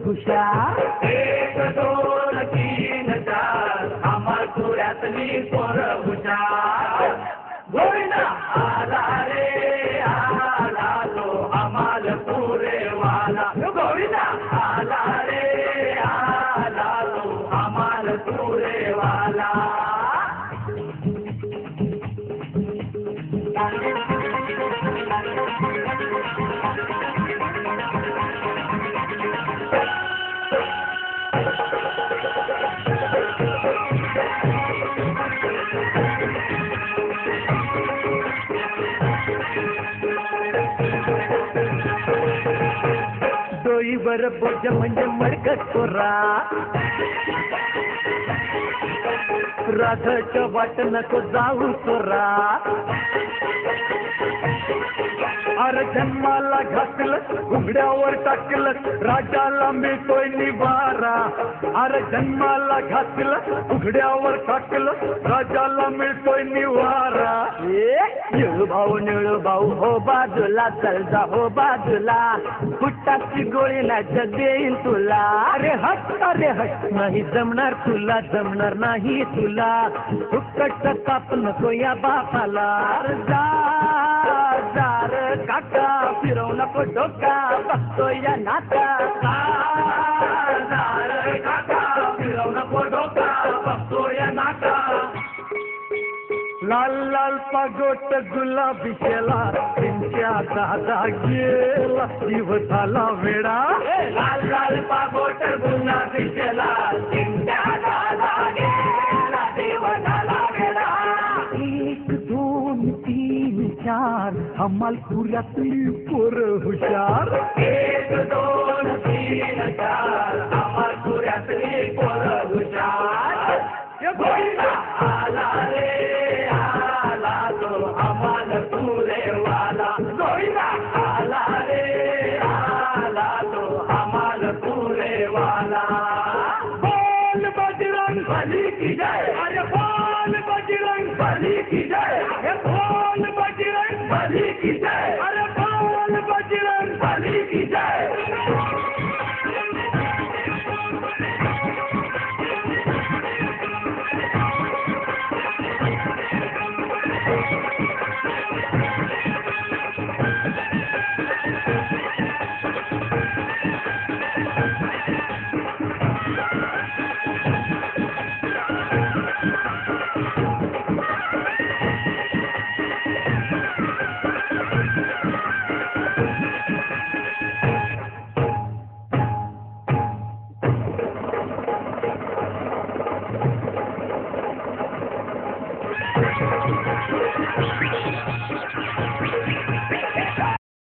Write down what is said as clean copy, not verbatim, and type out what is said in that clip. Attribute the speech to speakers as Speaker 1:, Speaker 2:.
Speaker 1: हुशार.
Speaker 2: 1 2 3 4 आम्हा तुऱ्यातली पोरं हुशार. गोविंदा आला रे आला तो आम्हाल पुरेवाला. गोविंदा आला रे आला तो आम्हाल पुरेवाला.
Speaker 1: डोईवर बोज म्हणजे मडकत कोरा. राधाच्या वाट नको जाऊ चोरा. अरे जन्माला घातलं घुगड्यावर टाकलं राजाला मिळतोय निवारा. अरे जन्माला घातलं घुगड्यावर टाकलं राजाला मिळतोय निवारा. निळू भाऊ हो बाजूला चल जा हो बाजूला. फुटाची गोळी नाही देईन तुला. अरे हट नाही जमणार तुला जमणार नाही तुला. फुकट ताप नको या बापाला. जार काका फिरव नको डोका बघतोय या नाका.
Speaker 2: जार काका फिरव नको डोका बघतोय या नाका.
Speaker 1: लाल लाल पागोट गुलाबी केला त्यांच्या दादा गेला जीव झाला वेडा.
Speaker 2: लाल लाल पागोट गुलाबी केला त्यांच्या दादा गेला जीव झाला वेडा.
Speaker 1: 1 2 3 4 आम्हाल पुऱ्यातली पोरं हुशार.
Speaker 2: 1 2 3 4 आम्हा तुऱ्यातली पोरं हुशार. गोविंदा आला रे आला तो आम्हाल पुरेवाला. गोविंदा आला रे आला तो आम्हाल पुरेवाला. बोल बजरंग बली की जय. अरे बोल बजरंग बली की जय. अरे बोल बजरंग बली की जय. अरे बोल बजरंग बली की जय.